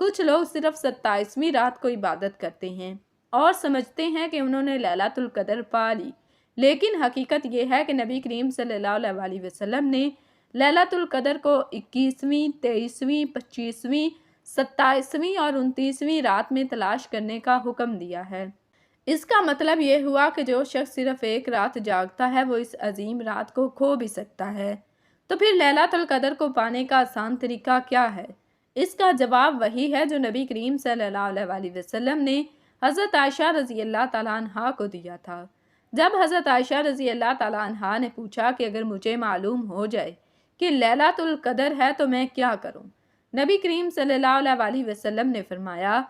کچھ لوگ صرف 27ویں رات کو عبادت کرتے ہیں اور سمجھتے ہیں کہ انہوں نے لیلۃ القدر پا لی، لیکن حقیقت یہ ہے کہ نبی کریم صلی اللہ علیہ وسلم نے لیلۃ القدر کو 21ویں، 23ویں، 25ویں، 27ویں اور 29ویں رات میں تلاش کرنے کا حکم دیا ہے۔ اس کا مطلب یہ ہوا کہ جو شخص صرف ایک رات جاگتا ہے وہ اس عظیم رات کو کھو بھی سکتا ہے۔ تو پھر لیلۃ القدر کو پانے کا آسان طریقہ کیا ہے؟ اس کا جواب وہی ہے جو نبی کریم صلی اللہ علیہ وسلم نے حضرت عائشہ رضی اللہ تعالیٰ عنہا کو دیا تھا۔ جب حضرت عائشہ رضی اللہ تعالیٰ عنہا نے پوچھا کہ اگر مجھے معلوم ہو جائے کہ لیلۃ القدر ہے تو میں کیا کروں؟ نبی کریم صلی اللہ علیہ وسلم نے فرمایا،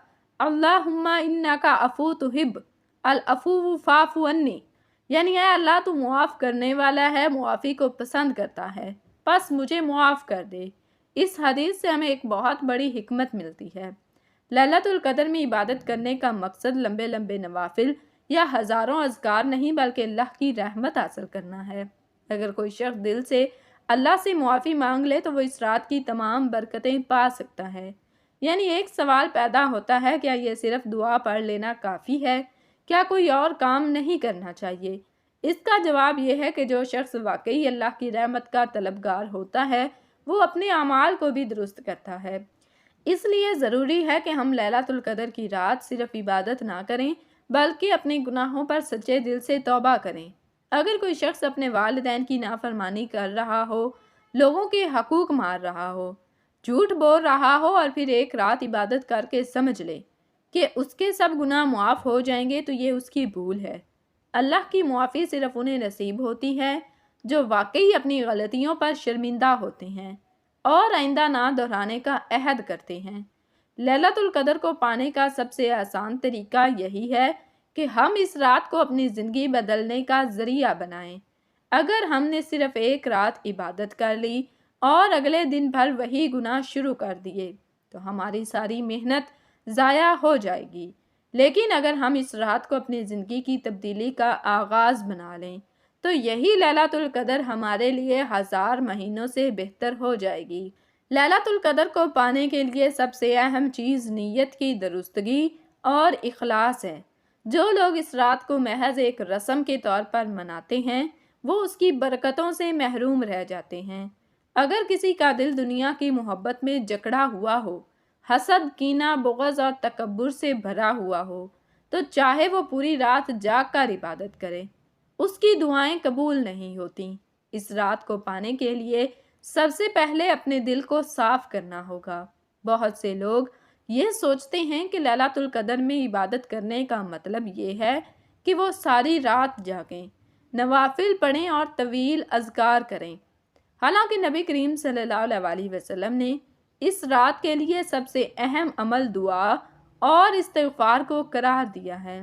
اللہم انکا عفو تحب العفو فاعف عنی، یعنی اے اللہ تو معاف کرنے والا ہے، معافی کو پسند کرتا ہے، پس مجھے معاف کر دے۔ اس حدیث سے ہمیں ایک بہت بڑی حکمت ملتی ہے۔ لیلۃ القدر میں عبادت کرنے کا مقصد لمبے لمبے نوافل یا ہزاروں اذکار نہیں بلکہ اللہ کی رحمت حاصل کرنا ہے۔ اگر کوئی شخص دل سے اللہ سے معافی مانگ لے تو وہ اس رات کی تمام برکتیں پا سکتا ہے۔ یعنی ایک سوال پیدا ہوتا ہے، کیا یہ صرف دعا پڑھ لینا کافی ہے؟ کیا کوئی اور کام نہیں کرنا چاہیے؟ اس کا جواب یہ ہے کہ جو شخص واقعی اللہ کی رحمت کا طلبگار ہوتا ہے وہ اپنے اعمال کو بھی درست کرتا ہے۔ اس لیے ضروری ہے کہ ہم لیلۃ القدر کی رات صرف عبادت نہ کریں بلکہ اپنے گناہوں پر سچے دل سے توبہ کریں۔ اگر کوئی شخص اپنے والدین کی نافرمانی کر رہا ہو، لوگوں کے حقوق مار رہا ہو، جھوٹ بول رہا ہو اور پھر ایک رات عبادت کر کے سمجھ لے کہ اس کے سب گناہ معاف ہو جائیں گے تو یہ اس کی بھول ہے۔ اللہ کی معافی صرف انہیں نصیب ہوتی ہے جو واقعی اپنی غلطیوں پر شرمندہ ہوتے ہیں اور آئندہ نہ دہرانے کا عہد کرتے ہیں۔ لیلۃ القدر کو پانے کا سب سے آسان طریقہ یہی ہے کہ ہم اس رات کو اپنی زندگی بدلنے کا ذریعہ بنائیں۔ اگر ہم نے صرف ایک رات عبادت کر لی اور اگلے دن بھر وہی گناہ شروع کر دیے تو ہماری ساری محنت ضائع ہو جائے گی، لیکن اگر ہم اس رات کو اپنی زندگی کی تبدیلی کا آغاز بنا لیں تو یہی لیلۃ القدر ہمارے لیے 1000 مہینوں سے بہتر ہو جائے گی۔ لیلۃ القدر کو پانے کے لیے سب سے اہم چیز نیت کی درستگی اور اخلاص ہے۔ جو لوگ اس رات کو محض ایک رسم کے طور پر مناتے ہیں وہ اس کی برکتوں سے محروم رہ جاتے ہیں۔ اگر کسی کا دل دنیا کی محبت میں جکڑا ہوا ہو، حسد، کینہ، بغض اور تکبر سے بھرا ہوا ہو تو چاہے وہ پوری رات جاگ کر عبادت کرے، اس کی دعائیں قبول نہیں ہوتیں۔ اس رات کو پانے کے لیے سب سے پہلے اپنے دل کو صاف کرنا ہوگا۔ بہت سے لوگ یہ سوچتے ہیں کہ لیلۃ القدر میں عبادت کرنے کا مطلب یہ ہے کہ وہ ساری رات جاگیں، نوافل پڑھیں اور طویل اذکار کریں۔ حالانکہ نبی کریم صلی اللہ علیہ وسلم نے اس رات کے لیے سب سے اہم عمل دعا اور استغفار کو قرار دیا ہے۔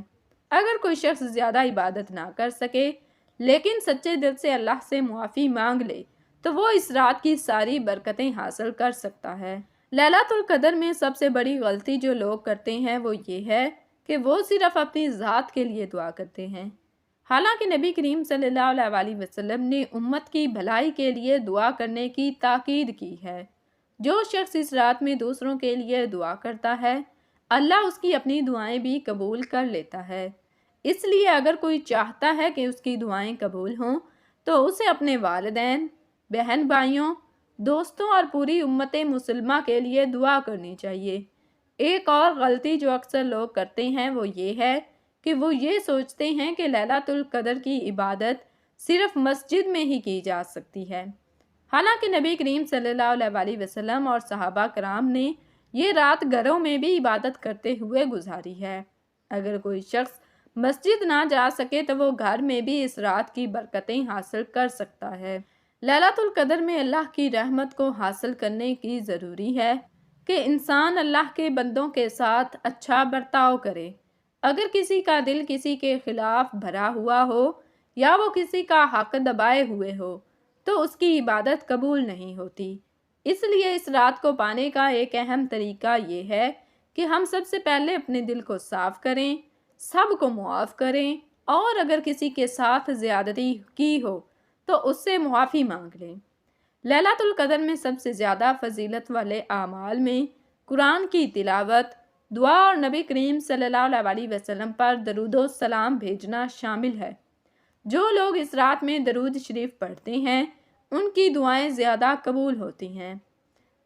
اگر کوئی شخص زیادہ عبادت نہ کر سکے لیکن سچے دل سے اللہ سے معافی مانگ لے تو وہ اس رات کی ساری برکتیں حاصل کر سکتا ہے۔ لیلۃ القدر میں سب سے بڑی غلطی جو لوگ کرتے ہیں وہ یہ ہے کہ وہ صرف اپنی ذات کے لیے دعا کرتے ہیں، حالانکہ نبی کریم صلی اللہ علیہ وسلم نے امت کی بھلائی کے لیے دعا کرنے کی تاکید کی ہے۔ جو شخص اس رات میں دوسروں کے لیے دعا کرتا ہے اللہ اس کی اپنی دعائیں بھی قبول کر لیتا ہے۔ اس لیے اگر کوئی چاہتا ہے کہ اس کی دعائیں قبول ہوں تو اسے اپنے والدین، بہن بھائیوں، دوستوں اور پوری امت مسلمہ کے لیے دعا کرنی چاہیے۔ ایک اور غلطی جو اکثر لوگ کرتے ہیں وہ یہ ہے کہ وہ یہ سوچتے ہیں کہ لیلۃ القدر کی عبادت صرف مسجد میں ہی کی جا سکتی ہے، حالانکہ نبی کریم صلی اللہ علیہ وسلم اور صحابہ کرام نے یہ رات گھروں میں بھی عبادت کرتے ہوئے گزاری ہے۔ اگر کوئی شخص مسجد نہ جا سکے تو وہ گھر میں بھی اس رات کی برکتیں حاصل کر سکتا ہے۔ لیلۃ القدر میں اللہ کی رحمت کو حاصل کرنے کی ضروری ہے کہ انسان اللہ کے بندوں کے ساتھ اچھا برتاؤ کرے۔ اگر کسی کا دل کسی کے خلاف بھرا ہوا ہو یا وہ کسی کا حق دبائے ہوئے ہو تو اس کی عبادت قبول نہیں ہوتی۔ اس لیے اس رات کو پانے کا ایک اہم طریقہ یہ ہے کہ ہم سب سے پہلے اپنے دل کو صاف کریں، سب کو معاف کریں اور اگر کسی کے ساتھ زیادتی کی ہو تو اس سے معافی مانگ لیں۔ لیلۃ القدر میں سب سے زیادہ فضیلت والے اعمال میں قرآن کی تلاوت، دعا اور نبی کریم صلی اللہ علیہ وسلم پر درود و سلام بھیجنا شامل ہے۔ جو لوگ اس رات میں درود شریف پڑھتے ہیں ان کی دعائیں زیادہ قبول ہوتی ہیں۔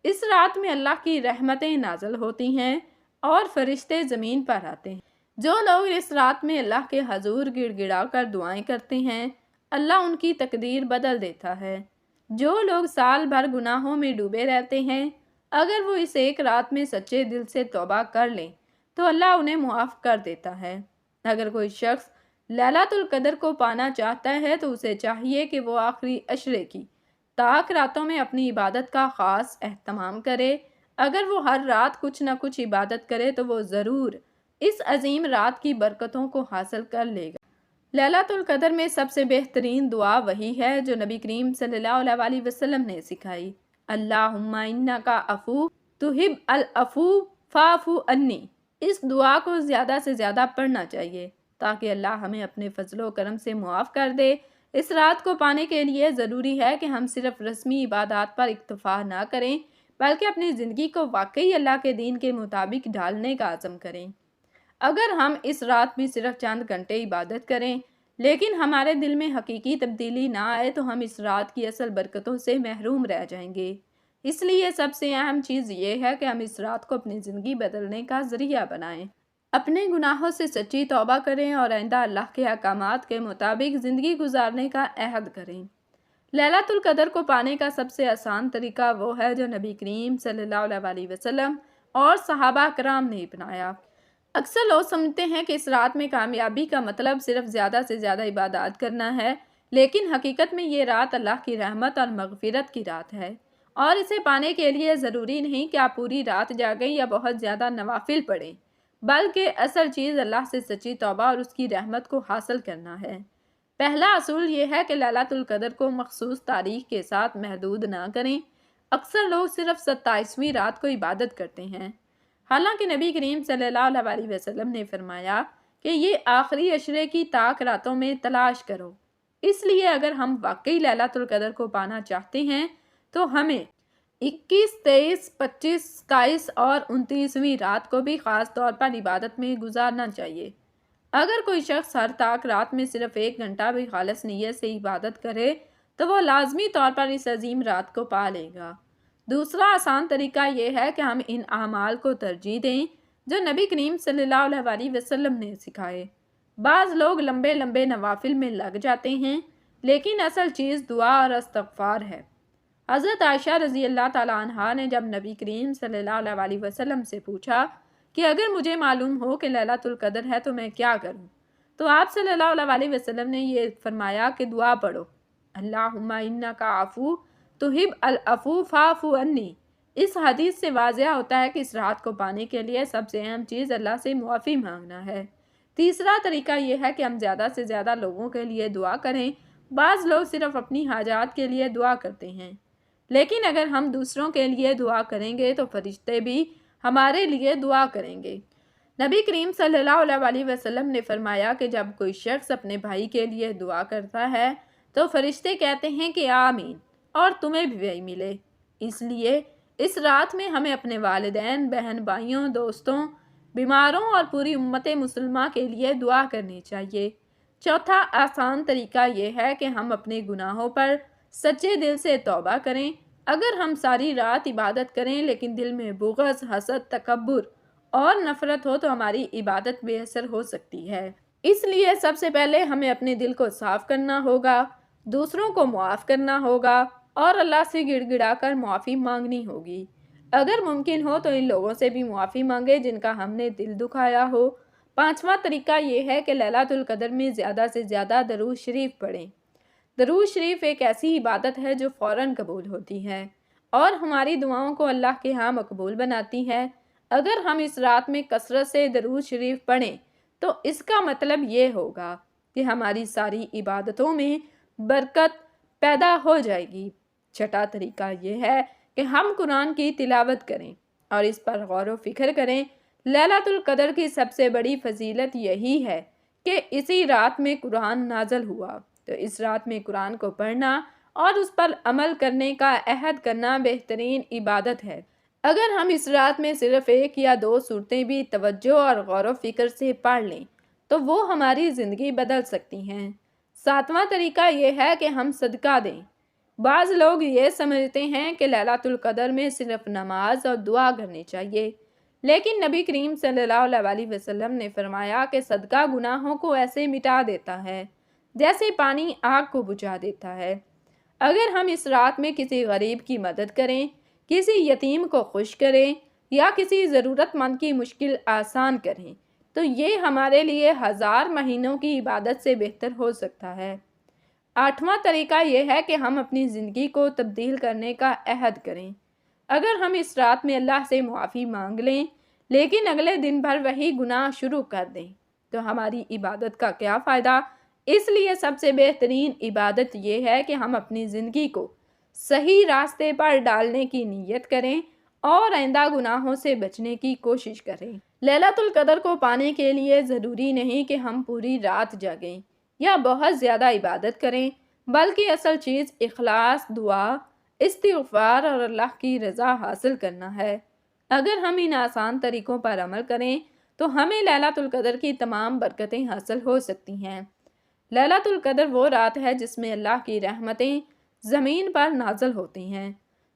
اس رات میں اللہ کی رحمتیں نازل ہوتی ہیں اور فرشتے زمین پر آتے ہیں۔ جو لوگ اس رات میں اللہ کے حضور گڑ گڑا کر دعائیں کرتے ہیں اللہ ان کی تقدیر بدل دیتا ہے۔ جو لوگ سال بھر گناہوں میں ڈوبے رہتے ہیں اگر وہ اس ایک رات میں سچے دل سے توبہ کر لیں تو اللہ انہیں معاف کر دیتا ہے۔ اگر کوئی شخص لیلۃ القدر کو پانا چاہتا ہے تو اسے چاہیے کہ وہ آخری عشرے کی طاق راتوں میں اپنی عبادت کا خاص اہتمام کرے۔ اگر وہ ہر رات کچھ نہ کچھ عبادت کرے تو وہ ضرور اس عظیم رات کی برکتوں کو حاصل کر لے گا۔ لیلۃ القدر میں سب سے بہترین دعا وہی ہے جو نبی کریم صلی اللہ علیہ وسلم نے سکھائی، اللہم انکا عفو تحب العفو فاعف عنی۔ اس دعا کو زیادہ سے زیادہ پڑھنا چاہیے تاکہ اللہ ہمیں اپنے فضل و کرم سے معاف کر دے۔ اس رات کو پانے کے لیے ضروری ہے کہ ہم صرف رسمی عبادات پر اکتفا نہ کریں بلکہ اپنی زندگی کو واقعی اللہ کے دین کے مطابق ڈھالنے کا عزم کریں۔ اگر ہم اس رات بھی صرف چند گھنٹے عبادت کریں لیکن ہمارے دل میں حقیقی تبدیلی نہ آئے تو ہم اس رات کی اصل برکتوں سے محروم رہ جائیں گے۔ اس لیے سب سے اہم چیز یہ ہے کہ ہم اس رات کو اپنی زندگی بدلنے کا ذریعہ بنائیں، اپنے گناہوں سے سچی توبہ کریں اور آئندہ اللہ کے احکامات کے مطابق زندگی گزارنے کا عہد کریں۔ لیلۃ القدر کو پانے کا سب سے آسان طریقہ وہ ہے جو نبی کریم صلی اللہ علیہ وسلم اور صحابہ کرام نے اپنایا۔ اکثر لوگ سمجھتے ہیں کہ اس رات میں کامیابی کا مطلب صرف زیادہ سے زیادہ عبادات کرنا ہے، لیکن حقیقت میں یہ رات اللہ کی رحمت اور مغفرت کی رات ہے، اور اسے پانے کے لیے ضروری نہیں کہ آپ پوری رات جاگیں یا بہت زیادہ نوافل پڑھیں، بلکہ اصل چیز اللہ سے سچی توبہ اور اس کی رحمت کو حاصل کرنا ہے۔ پہلا اصول یہ ہے کہ لیلۃ القدر کو مخصوص تاریخ کے ساتھ محدود نہ کریں۔ اکثر لوگ صرف 27ویں رات کو عبادت کرتے ہیں، حالانکہ نبی کریم صلی اللہ علیہ وسلم نے فرمایا کہ یہ آخری عشرے کی طاق راتوں میں تلاش کرو۔ اس لیے اگر ہم واقعی لیلۃ القدر کو پانا چاہتے ہیں تو ہمیں 21، 23، 25، 27 اور 29ویں رات کو بھی خاص طور پر عبادت میں گزارنا چاہیے۔ اگر کوئی شخص ہر طاق رات میں صرف 1 گھنٹہ بھی خالص نیت سے عبادت کرے تو وہ لازمی طور پر اس عظیم رات کو پا لے گا۔ دوسرا آسان طریقہ یہ ہے کہ ہم ان اعمال کو ترجیح دیں جو نبی کریم صلی اللہ علیہ وسلم نے سکھائے۔ بعض لوگ لمبے لمبے نوافل میں لگ جاتے ہیں لیکن اصل چیز دعا اور استغفار ہے۔ حضرت عائشہ رضی اللہ تعالیٰ عنہا نے جب نبی کریم صلی اللہ علیہ وسلم سے پوچھا کہ اگر مجھے معلوم ہو کہ لیلۃ القدر ہے تو میں کیا کروں، تو آپ صلی اللہ علیہ وسلم نے یہ فرمایا کہ دعا پڑھو، اللہم انکا عفو تحب العفو فاعف عنی۔ اس حدیث سے واضح ہوتا ہے کہ اس رات کو پانے کے لیے سب سے اہم چیز اللہ سے معافی مانگنا ہے۔ تیسرا طریقہ یہ ہے کہ ہم زیادہ سے زیادہ لوگوں کے لیے دعا کریں۔ بعض لوگ صرف اپنی حاجات کے لیے دعا کرتے ہیں، لیکن اگر ہم دوسروں کے لیے دعا کریں گے تو فرشتے بھی ہمارے لیے دعا کریں گے۔ نبی کریم صلی اللہ علیہ وسلم نے فرمایا کہ جب کوئی شخص اپنے بھائی کے لیے دعا کرتا ہے تو فرشتے کہتے ہیں کہ آمین اور تمہیں بھی وہی ملے۔ اس لیے اس رات میں ہمیں اپنے والدین، بہن بھائیوں، دوستوں، بیماروں اور پوری امت مسلمہ کے لیے دعا کرنی چاہیے۔ چوتھا آسان طریقہ یہ ہے کہ ہم اپنے گناہوں پر سچے دل سے توبہ کریں۔ اگر ہم ساری رات عبادت کریں لیکن دل میں بغض، حسد، تکبر اور نفرت ہو تو ہماری عبادت بے اثر ہو سکتی ہے۔ اس لیے سب سے پہلے ہمیں اپنے دل کو صاف کرنا ہوگا، دوسروں کو معاف کرنا ہوگا اور اللہ سے گڑ گڑا کر معافی مانگنی ہوگی۔ اگر ممکن ہو تو ان لوگوں سے بھی معافی مانگے جن کا ہم نے دل دکھایا ہو۔ پانچواں طریقہ یہ ہے کہ لیلۃ القدر میں زیادہ سے زیادہ درود شریف پڑھیں۔ درود شریف ایک ایسی عبادت ہے جو فوراً قبول ہوتی ہے اور ہماری دعاؤں کو اللہ کے ہاں مقبول بناتی ہے۔ اگر ہم اس رات میں کثرت سے درود شریف پڑھیں تو اس کا مطلب یہ ہوگا کہ ہماری ساری عبادتوں میں برکت پیدا ہو جائے گی۔ چھٹا طریقہ یہ ہے کہ ہم قرآن کی تلاوت کریں اور اس پر غور و فکر کریں۔ لیلۃ القدر کی سب سے بڑی فضیلت یہی ہے کہ اسی رات میں قرآن نازل ہوا، تو اس رات میں قرآن کو پڑھنا اور اس پر عمل کرنے کا عہد کرنا بہترین عبادت ہے۔ اگر ہم اس رات میں صرف 1 یا 2 صورتیں بھی توجہ اور غور و فکر سے پڑھ لیں تو وہ ہماری زندگی بدل سکتی ہیں۔ 7واں طریقہ یہ ہے کہ ہم صدقہ دیں۔ بعض لوگ یہ سمجھتے ہیں کہ لیلۃ القدر میں صرف نماز اور دعا کرنی چاہیے، لیکن نبی کریم صلی اللہ علیہ وسلم نے فرمایا کہ صدقہ گناہوں کو ایسے مٹا دیتا ہے جیسے پانی آگ کو بجھا دیتا ہے۔ اگر ہم اس رات میں کسی غریب کی مدد کریں، کسی یتیم کو خوش کریں یا کسی ضرورت مند کی مشکل آسان کریں تو یہ ہمارے لیے 1000 مہینوں کی عبادت سے بہتر ہو سکتا ہے۔ 8واں طریقہ یہ ہے کہ ہم اپنی زندگی کو تبدیل کرنے کا عہد کریں۔ اگر ہم اس رات میں اللہ سے معافی مانگ لیں لیکن اگلے دن بھر وہی گناہ شروع کر دیں تو ہماری عبادت کا کیا فائدہ؟ اس لیے سب سے بہترین عبادت یہ ہے کہ ہم اپنی زندگی کو صحیح راستے پر ڈالنے کی نیت کریں اور آئندہ گناہوں سے بچنے کی کوشش کریں۔ لیلۃ القدر کو پانے کے لیے ضروری نہیں کہ ہم پوری رات جاگیں یا بہت زیادہ عبادت کریں، بلکہ اصل چیز اخلاص، دعا، استغفار اور اللہ کی رضا حاصل کرنا ہے۔ اگر ہم ان آسان طریقوں پر عمل کریں تو ہمیں لیلۃ القدر کی تمام برکتیں حاصل ہو سکتی ہیں۔ لیلۃ القدر وہ رات ہے جس میں اللہ کی رحمتیں زمین پر نازل ہوتی ہیں،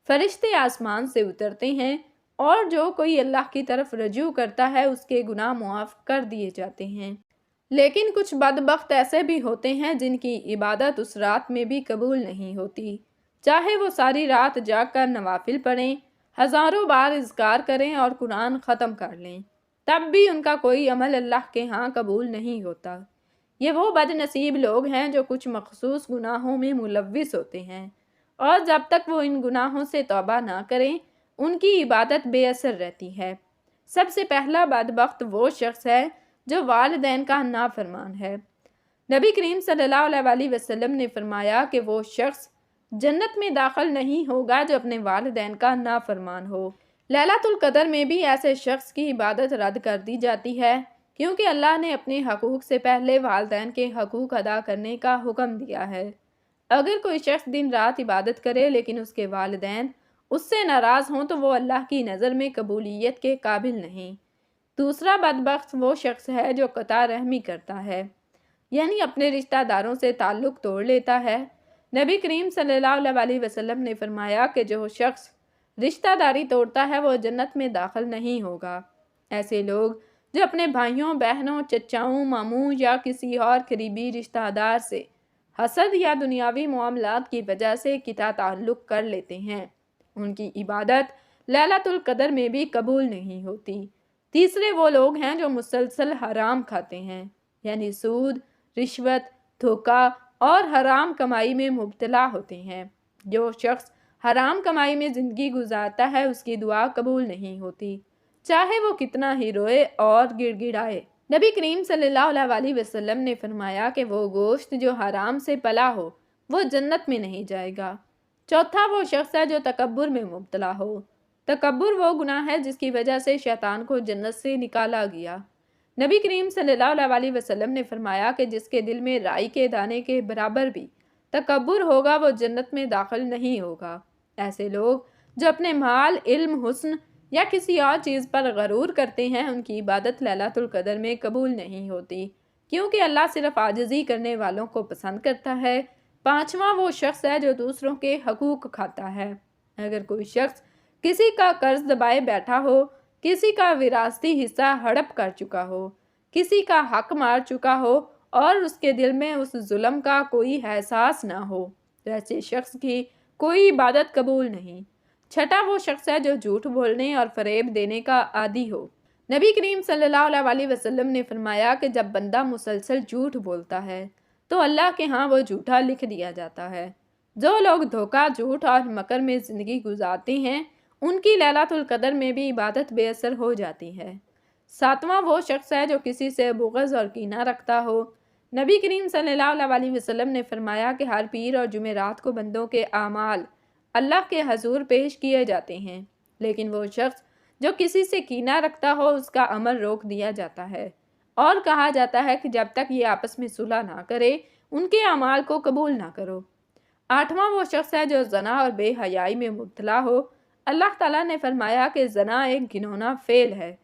فرشتے آسمان سے اترتے ہیں اور جو کوئی اللہ کی طرف رجوع کرتا ہے اس کے گناہ معاف کر دیے جاتے ہیں۔ لیکن کچھ بدبخت ایسے بھی ہوتے ہیں جن کی عبادت اس رات میں بھی قبول نہیں ہوتی، چاہے وہ ساری رات جاگ کر نوافل پڑھیں، ہزاروں بار اذکار کریں اور قرآن ختم کر لیں، تب بھی ان کا کوئی عمل اللہ کے ہاں قبول نہیں ہوتا۔ یہ وہ بد نصیب لوگ ہیں جو کچھ مخصوص گناہوں میں ملوث ہوتے ہیں اور جب تک وہ ان گناہوں سے توبہ نہ کریں ان کی عبادت بے اثر رہتی ہے۔ سب سے پہلا بدبخت وہ شخص ہے جو والدین کا نافرمان ہے۔ نبی کریم صلی اللہ علیہ وسلم نے فرمایا کہ وہ شخص جنت میں داخل نہیں ہوگا جو اپنے والدین کا نافرمان ہو۔ لیلۃ القدر میں بھی ایسے شخص کی عبادت رد کر دی جاتی ہے کیونکہ اللہ نے اپنے حقوق سے پہلے والدین کے حقوق ادا کرنے کا حکم دیا ہے۔ اگر کوئی شخص دن رات عبادت کرے لیکن اس کے والدین اس سے ناراض ہوں تو وہ اللہ کی نظر میں قبولیت کے قابل نہیں۔ دوسرا بدبخت وہ شخص ہے جو قطع رحمی کرتا ہے، یعنی اپنے رشتہ داروں سے تعلق توڑ لیتا ہے۔ نبی کریم صلی اللہ علیہ وسلم نے فرمایا کہ جو شخص رشتہ داری توڑتا ہے وہ جنت میں داخل نہیں ہوگا۔ ایسے لوگ جو اپنے بھائیوں، بہنوں، چچاؤں، ماموں یا کسی اور قریبی رشتہ دار سے حسد یا دنیاوی معاملات کی وجہ سے قطع تعلق کر لیتے ہیں، ان کی عبادت لیلۃ القدر میں بھی قبول نہیں ہوتی۔ تیسرے وہ لوگ ہیں جو مسلسل حرام کھاتے ہیں، یعنی سود، رشوت، دھوکہ اور حرام کمائی میں مبتلا ہوتے ہیں۔ جو شخص حرام کمائی میں زندگی گزارتا ہے اس کی دعا قبول نہیں ہوتی، چاہے وہ کتنا ہی روئے اور گڑ گڑائے۔ نبی کریم صلی اللہ علیہ وسلم نے فرمایا کہ وہ گوشت جو حرام سے پلا ہو وہ جنت میں نہیں جائے گا۔ چوتھا وہ شخص ہے جو تکبر میں مبتلا ہو۔ تکبر وہ گناہ ہے جس کی وجہ سے شیطان کو جنت سے نکالا گیا۔ نبی کریم صلی اللہ علیہ وسلم نے فرمایا کہ جس کے دل میں رائی کے دانے کے برابر بھی تکبر ہوگا وہ جنت میں داخل نہیں ہوگا۔ ایسے لوگ جو اپنے مال، علم، حسن یا کسی اور چیز پر غرور کرتے ہیں ان کی عبادت لیلۃ القدر میں قبول نہیں ہوتی کیونکہ اللہ صرف عاجزی کرنے والوں کو پسند کرتا ہے۔ پانچواں وہ شخص ہے جو دوسروں کے حقوق کھاتا ہے۔ اگر کوئی شخص کسی کا قرض دبائے بیٹھا ہو، کسی کا وراثتی حصہ ہڑپ کر چکا ہو، کسی کا حق مار چکا ہو اور اس کے دل میں اس ظلم کا کوئی احساس نہ ہو تو ایسے شخص کی کوئی عبادت قبول نہیں۔ چھٹا وہ شخص ہے جو جھوٹ بولنے اور فریب دینے کا عادی ہو۔ نبی کریم صلی اللہ علیہ وسلم نے فرمایا کہ جب بندہ مسلسل جھوٹ بولتا ہے تو اللہ کے ہاں وہ جھوٹا لکھ دیا جاتا ہے۔ جو لوگ دھوکہ، جھوٹ اور مکر میں زندگی گزارتے ہیں ان کی لیلۃ القدر میں بھی عبادت بے اثر ہو جاتی ہے۔ ساتواں وہ شخص ہے جو کسی سے بغض اور کینہ رکھتا ہو۔ نبی کریم صلی اللہ علیہ وسلم نے فرمایا کہ ہر پیر اور جمعرات کو بندوں کے اعمال اللہ کے حضور پیش کیے جاتے ہیں، لیکن وہ شخص جو کسی سے کینہ رکھتا ہو اس کا عمل روک دیا جاتا ہے اور کہا جاتا ہے کہ جب تک یہ آپس میں صلح نہ کرے ان کے اعمال کو قبول نہ کرو۔ آٹھواں وہ شخص ہے جو زنا اور بے حیائی میں مبتلا ہو۔ اللہ تعالیٰ نے فرمایا کہ زنا ایک گناہ فعل ہے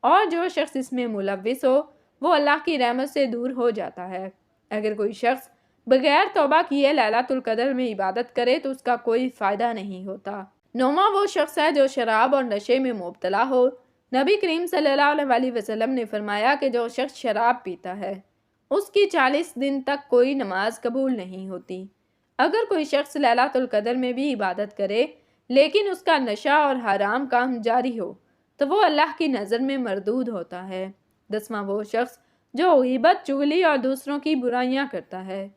اور جو شخص اس میں ملوث ہو وہ اللہ کی رحمت سے دور ہو جاتا ہے۔ اگر کوئی شخص بغیر توبہ کیے لیلۃ القدر میں عبادت کرے تو اس کا کوئی فائدہ نہیں ہوتا۔ نوما وہ شخص ہے جو شراب اور نشے میں مبتلا ہو۔ نبی کریم صلی اللہ علیہ وسلم نے فرمایا کہ جو شخص شراب پیتا ہے اس کی 40 دن تک کوئی نماز قبول نہیں ہوتی۔ اگر کوئی شخص لیلۃ القدر میں بھی عبادت کرے لیکن اس کا نشہ اور حرام کام جاری ہو تو وہ اللہ کی نظر میں مردود ہوتا ہے۔ 10واں وہ شخص جو غیبت، چغلی اور دوسروں کی برائیاں کرتا ہے۔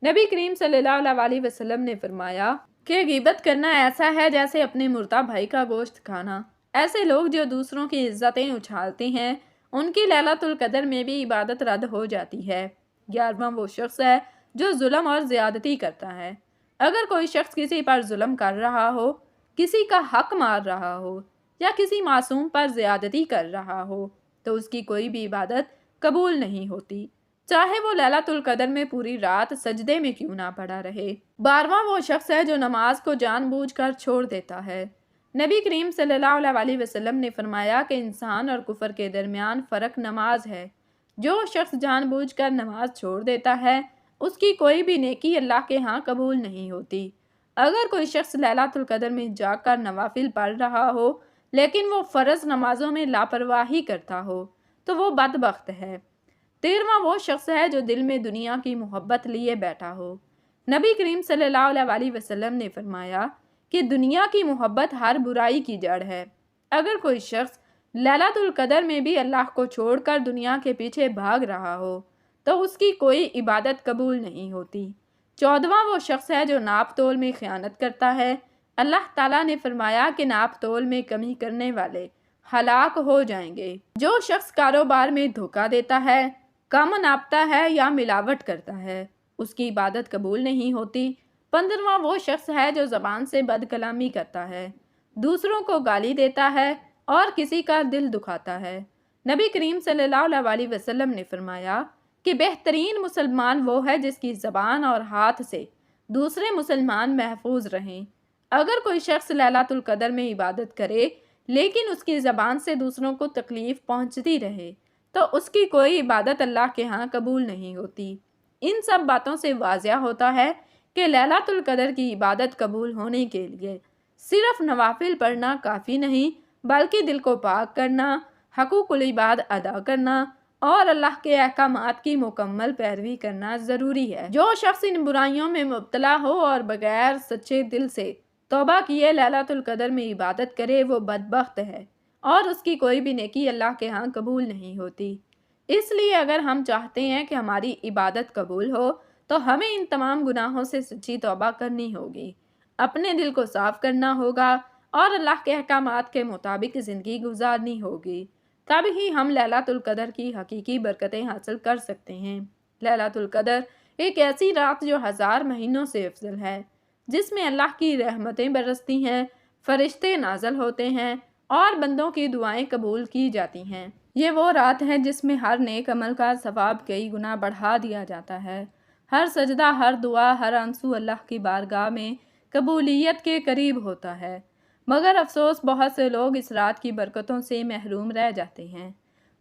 نبی کریم صلی اللہ علیہ وسلم نے فرمایا کہ غیبت کرنا ایسا ہے جیسے اپنے مردہ بھائی کا گوشت کھانا۔ ایسے لوگ جو دوسروں کی عزتیں اچھالتے ہیں ان کی لیلۃ القدر میں بھی عبادت رد ہو جاتی ہے۔ 11واں وہ شخص ہے جو ظلم اور زیادتی کرتا ہے۔ اگر کوئی شخص کسی پر ظلم کر رہا ہو، کسی کا حق مار رہا ہو یا کسی معصوم پر زیادتی کر رہا ہو تو اس کی کوئی بھی عبادت قبول نہیں ہوتی، چاہے وہ لیلۃ القدر میں پوری رات سجدے میں کیوں نہ پڑا رہے۔ 12واں وہ شخص ہے جو نماز کو جان بوجھ کر چھوڑ دیتا ہے۔ نبی کریم صلی اللہ علیہ وسلم نے فرمایا کہ انسان اور کفر کے درمیان فرق نماز ہے۔ جو شخص جان بوجھ کر نماز چھوڑ دیتا ہے اس کی کوئی بھی نیکی اللہ کے ہاں قبول نہیں ہوتی۔ اگر کوئی شخص لیلۃ القدر میں جاگ کر نوافل پڑھ رہا ہو لیکن وہ فرض نمازوں میں لاپرواہی کرتا ہو تو وہ بدبخت ہے۔ 13واں وہ شخص ہے جو دل میں دنیا کی محبت لیے بیٹھا ہو۔ نبی کریم صلی اللہ علیہ وسلم نے فرمایا کہ دنیا کی محبت ہر برائی کی جڑ ہے۔ اگر کوئی شخص لیلۃ القدر میں بھی اللہ کو چھوڑ کر دنیا کے پیچھے بھاگ رہا ہو تو اس کی کوئی عبادت قبول نہیں ہوتی۔ 14واں وہ شخص ہے جو ناپ تول میں خیانت کرتا ہے۔ اللہ تعالیٰ نے فرمایا کہ ناپ تول میں کمی کرنے والے ہلاک ہو جائیں گے۔ جو شخص کاروبار میں دھوکہ دیتا ہے، کم ناپتا ہے یا ملاوٹ کرتا ہے اس کی عبادت قبول نہیں ہوتی۔ 15واں وہ شخص ہے جو زبان سے بد کلامی کرتا ہے، دوسروں کو گالی دیتا ہے اور کسی کا دل دکھاتا ہے۔ نبی کریم صلی اللہ علیہ وسلم نے فرمایا کہ بہترین مسلمان وہ ہے جس کی زبان اور ہاتھ سے دوسرے مسلمان محفوظ رہیں۔ اگر کوئی شخص لیلۃ القدر میں عبادت کرے لیکن اس کی زبان سے دوسروں کو تکلیف پہنچتی رہے تو اس کی کوئی عبادت اللہ کے ہاں قبول نہیں ہوتی۔ ان سب باتوں سے واضح ہوتا ہے کہ لیلۃ القدر کی عبادت قبول ہونے کے لیے صرف نوافل پڑھنا کافی نہیں بلکہ دل کو پاک کرنا، حقوق العباد ادا کرنا اور اللہ کے احکامات کی مکمل پیروی کرنا ضروری ہے۔ جو شخص ان برائیوں میں مبتلا ہو اور بغیر سچے دل سے توبہ کیے لیلۃ القدر میں عبادت کرے وہ بدبخت ہے اور اس کی کوئی بھی نیکی اللہ کے ہاں قبول نہیں ہوتی۔ اس لیے اگر ہم چاہتے ہیں کہ ہماری عبادت قبول ہو تو ہمیں ان تمام گناہوں سے سچی توبہ کرنی ہوگی، اپنے دل کو صاف کرنا ہوگا اور اللہ کے احکامات کے مطابق زندگی گزارنی ہوگی، تب ہی ہم لیلۃ القدر کی حقیقی برکتیں حاصل کر سکتے ہیں۔ لیلۃ القدر ایک ایسی رات جو 1000 مہینوں سے افضل ہے، جس میں اللہ کی رحمتیں برستی ہیں، فرشتے نازل ہوتے ہیں اور بندوں کی دعائیں قبول کی جاتی ہیں۔ یہ وہ رات ہے جس میں ہر نیک عمل کا ثواب کئی گنا بڑھا دیا جاتا ہے۔ ہر سجدہ، ہر دعا، ہر آنسو اللہ کی بارگاہ میں قبولیت کے قریب ہوتا ہے۔ مگر افسوس بہت سے لوگ اس رات کی برکتوں سے محروم رہ جاتے ہیں،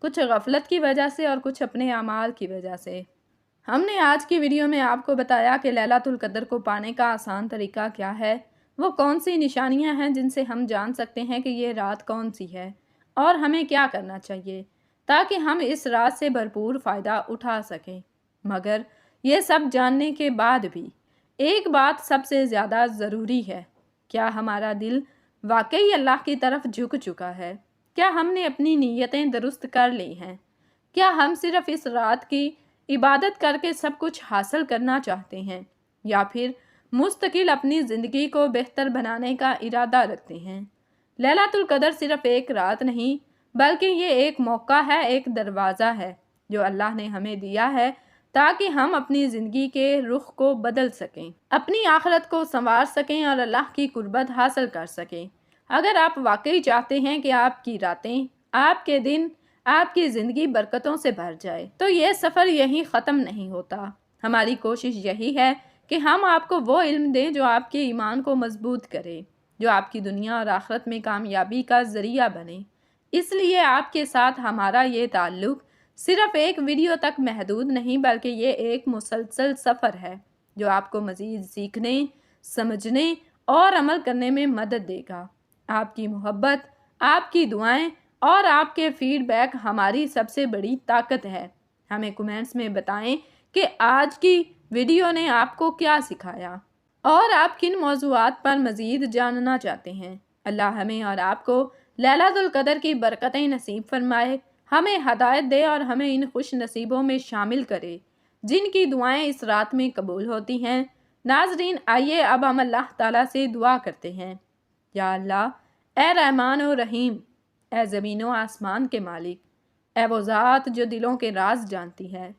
کچھ غفلت کی وجہ سے اور کچھ اپنے اعمال کی وجہ سے۔ ہم نے آج کی ویڈیو میں آپ کو بتایا کہ لیلۃ القدر کو پانے کا آسان طریقہ کیا ہے، وہ کون سی نشانیاں ہیں جن سے ہم جان سکتے ہیں کہ یہ رات کون سی ہے اور ہمیں کیا کرنا چاہیے تاکہ ہم اس رات سے بھرپور فائدہ اٹھا سکیں۔ مگر یہ سب جاننے کے بعد بھی ایک بات سب سے زیادہ ضروری ہے، کیا ہمارا دل واقعی اللہ کی طرف جھک چکا ہے؟ کیا ہم نے اپنی نیتیں درست کر لی ہیں؟ کیا ہم صرف اس رات کی عبادت کر کے سب کچھ حاصل کرنا چاہتے ہیں یا پھر مستقل اپنی زندگی کو بہتر بنانے کا ارادہ رکھتے ہیں؟ لیلۃ القدر صرف ایک رات نہیں بلکہ یہ ایک موقع ہے، ایک دروازہ ہے جو اللہ نے ہمیں دیا ہے تاکہ ہم اپنی زندگی کے رخ کو بدل سکیں، اپنی آخرت کو سنوار سکیں اور اللہ کی قربت حاصل کر سکیں۔ اگر آپ واقعی چاہتے ہیں کہ آپ کی راتیں، آپ کے دن، آپ کی زندگی برکتوں سے بھر جائے تو یہ سفر یہیں ختم نہیں ہوتا۔ ہماری کوشش یہی ہے کہ ہم آپ کو وہ علم دیں جو آپ کے ایمان کو مضبوط کرے، جو آپ کی دنیا اور آخرت میں کامیابی کا ذریعہ بنے۔ اس لیے آپ کے ساتھ ہمارا یہ تعلق صرف ایک ویڈیو تک محدود نہیں بلکہ یہ ایک مسلسل سفر ہے جو آپ کو مزید سیکھنے، سمجھنے اور عمل کرنے میں مدد دے گا۔ آپ کی محبت، آپ کی دعائیں اور آپ کے فیڈ بیک ہماری سب سے بڑی طاقت ہے۔ ہمیں کمنٹس میں بتائیں کہ آج کی ویڈیو نے آپ کو کیا سکھایا اور آپ کن موضوعات پر مزید جاننا چاہتے ہیں۔ اللہ ہمیں اور آپ کو لیلۃ القدر کی برکتیں نصیب فرمائے، ہمیں ہدایت دے اور ہمیں ان خوش نصیبوں میں شامل کرے جن کی دعائیں اس رات میں قبول ہوتی ہیں۔ ناظرین، آئیے اب ہم اللہ تعالیٰ سے دعا کرتے ہیں۔ یا اللہ، اے رحمان و رحیم، اے زمین و آسمان کے مالک، اے وہ ذات جو دلوں کے راز جانتی ہے،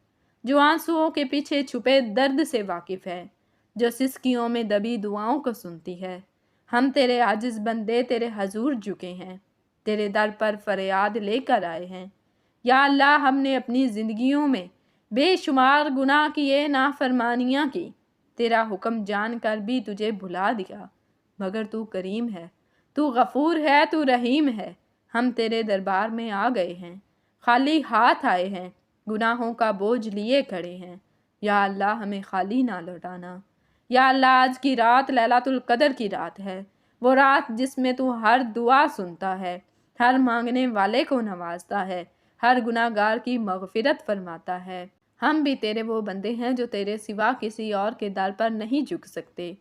جو آنسوؤں کے پیچھے چھپے درد سے واقف ہے، جو سسکیوں میں دبی دعاؤں کو سنتی ہے۔ ہم تیرے عاجز بندے تیرے حضور جھکے ہیں، تیرے در پر فریاد لے کر آئے ہیں۔ یا اللہ، ہم نے اپنی زندگیوں میں بے شمار گناہ کیے، نافرمانیاں کی، تیرا حکم جان کر بھی تجھے بھلا دیا، مگر تو کریم ہے، تو غفور ہے، تو رحیم ہے۔ ہم تیرے دربار میں آ گئے ہیں، خالی ہاتھ آئے ہیں، گناہوں کا بوجھ لیے کھڑے ہیں۔ یا اللہ، ہمیں خالی نہ لوٹانا۔ یا اللہ، آج کی رات لیلۃ القدر کی رات ہے، وہ رات جس میں تو ہر دعا سنتا ہے، ہر مانگنے والے کو نوازتا ہے، ہر گناہ گار کی مغفرت فرماتا ہے۔ ہم بھی تیرے وہ بندے ہیں جو تیرے سوا کسی اور کے در پر نہیں جھک سکتے۔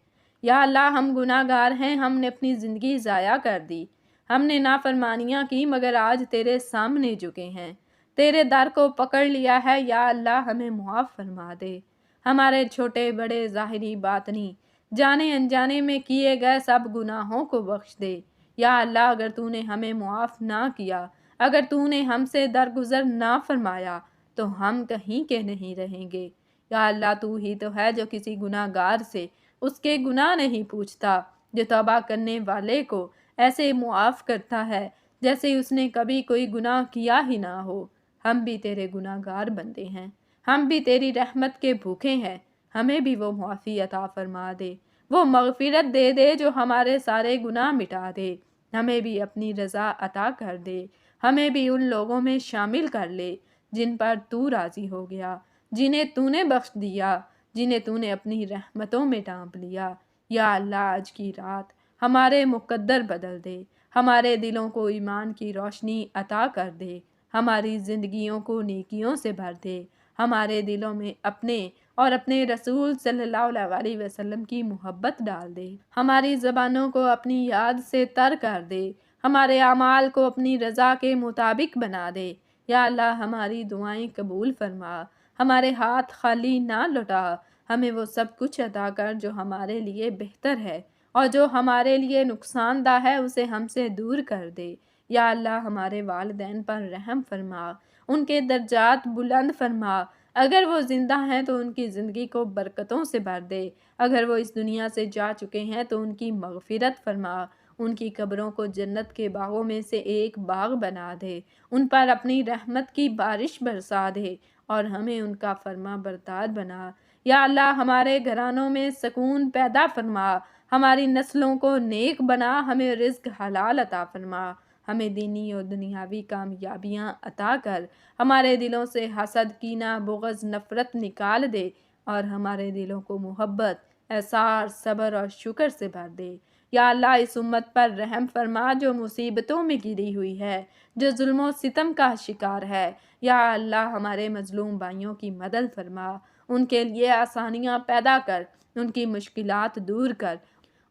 یا اللہ، ہم گناہ گار ہیں، ہم نے اپنی زندگی ضائع کر دی، ہم نے نافرمانیاں کی، مگر آج تیرے سامنے جھکے ہیں، تیرے در کو پکڑ لیا ہے۔ یا اللہ، ہمیں معاف فرما دے، ہمارے چھوٹے بڑے ظاہری باطنی جانے انجانے میں کیے گئے سب گناہوں کو بخش دے۔ یا اللہ، اگر تو نے ہمیں معاف نہ کیا، اگر تو نے ہم سے درگزر نہ فرمایا تو ہم کہیں کے نہیں رہیں گے۔ یا اللہ، تو ہی تو ہے جو کسی گناہ گار سے اس کے گناہ نہیں پوچھتا، جو توبہ کرنے والے کو ایسے معاف کرتا ہے جیسے اس نے کبھی کوئی گناہ کیا ہی نہ ہو۔ ہم بھی تیرے گناہ گار بندے ہیں، ہم بھی تیری رحمت کے بھوکے ہیں، ہمیں بھی وہ معافی عطا فرما دے، وہ مغفرت دے دے جو ہمارے سارے گناہ مٹا دے، ہمیں بھی اپنی رضا عطا کر دے، ہمیں بھی ان لوگوں میں شامل کر لے جن پر تو راضی ہو گیا، جنہیں تو نے بخش دیا، جنہیں تو نے اپنی رحمتوں میں ڈانپ لیا۔ یا اللہ، آج کی رات ہمارے مقدر بدل دے، ہمارے دلوں کو ایمان کی روشنی عطا کر دے، ہماری زندگیوں کو نیکیوں سے بھر دے، ہمارے دلوں میں اپنے اور اپنے رسول صلی اللہ علیہ وسلم کی محبت ڈال دے، ہماری زبانوں کو اپنی یاد سے تر کر دے، ہمارے اعمال کو اپنی رضا کے مطابق بنا دے۔ یا اللہ، ہماری دعائیں قبول فرما، ہمارے ہاتھ خالی نہ لوٹا، ہمیں وہ سب کچھ عطا کر جو ہمارے لیے بہتر ہے، اور جو ہمارے لیے نقصان دہ ہے اسے ہم سے دور کر دے۔ یا اللہ، ہمارے والدین پر رحم فرما، ان کے درجات بلند فرما، اگر وہ زندہ ہیں تو ان کی زندگی کو برکتوں سے بھر دے، اگر وہ اس دنیا سے جا چکے ہیں تو ان کی مغفرت فرما، ان کی قبروں کو جنت کے باغوں میں سے ایک باغ بنا دے، ان پر اپنی رحمت کی بارش برسا دے اور ہمیں ان کا فرما بردار بنا۔ یا اللہ، ہمارے گھرانوں میں سکون پیدا فرما، ہماری نسلوں کو نیک بنا، ہمیں رزق حلال عطا فرما، ہمیں دینی اور دنیاوی کامیابیاں عطا کر، ہمارے دلوں سے حسد، کینہ، بغض، نفرت نکال دے اور ہمارے دلوں کو محبت، احسان، صبر اور شکر سے بھر دے۔ یا اللہ، اس امت پر رحم فرما جو مصیبتوں میں گری ہوئی ہے، جو ظلم و ستم کا شکار ہے۔ یا اللہ، ہمارے مظلوم بھائیوں کی مدد فرما، ان کے لیے آسانیاں پیدا کر، ان کی مشکلات دور کر،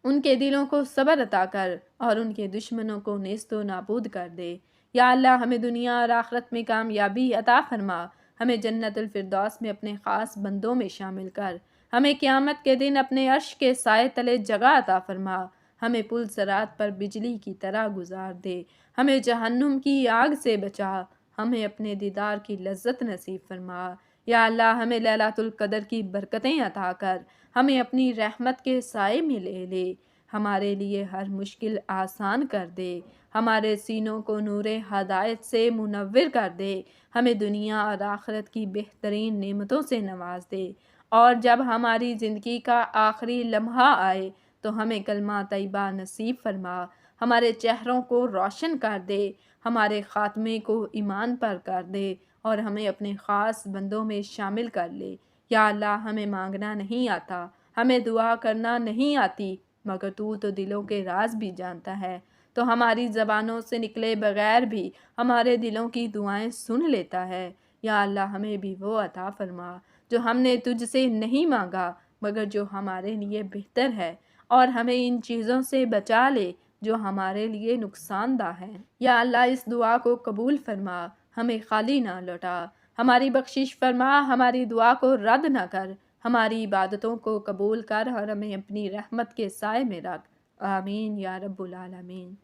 ان کے دلوں کو صبر عطا کر اور ان کے دشمنوں کو نیست و نابود کر دے۔ یا اللہ، ہمیں دنیا اور آخرت میں کامیابی عطا فرما، ہمیں جنت الفردوس میں اپنے خاص بندوں میں شامل کر، ہمیں قیامت کے دن اپنے عرش کے سائے تلے جگہ عطا فرما، ہمیں پل صراط پر بجلی کی طرح گزار دے، ہمیں جہنم کی آگ سے بچا، ہمیں اپنے دیدار کی لذت نصیب فرما۔ یا اللہ، ہمیں لیلۃ القدر کی برکتیں عطا کر، ہمیں اپنی رحمت کے سائے میں لے لے، ہمارے لیے ہر مشکل آسان کر دے، ہمارے سینوں کو نور ہدایت سے منور کر دے، ہمیں دنیا اور آخرت کی بہترین نعمتوں سے نواز دے، اور جب ہماری زندگی کا آخری لمحہ آئے تو ہمیں کلمہ طیبہ نصیب فرما، ہمارے چہروں کو روشن کر دے، ہمارے خاتمے کو ایمان پر کر دے اور ہمیں اپنے خاص بندوں میں شامل کر لے۔ یا اللہ، ہمیں مانگنا نہیں آتا، ہمیں دعا کرنا نہیں آتی، مگر تو دلوں کے راز بھی جانتا ہے، تو ہماری زبانوں سے نکلے بغیر بھی ہمارے دلوں کی دعائیں سن لیتا ہے۔ یا اللہ، ہمیں بھی وہ عطا فرما جو ہم نے تجھ سے نہیں مانگا مگر جو ہمارے لیے بہتر ہے، اور ہمیں ان چیزوں سے بچا لے جو ہمارے لیے نقصان دہ ہیں۔ یا اللہ، اس دعا کو قبول فرما، ہمیں خالی نہ لوٹا، ہماری بخشش فرما، ہماری دعا کو رد نہ کر، ہماری عبادتوں کو قبول کر اور ہمیں اپنی رحمت کے سائے میں رکھ۔ آمین یا رب العالمین۔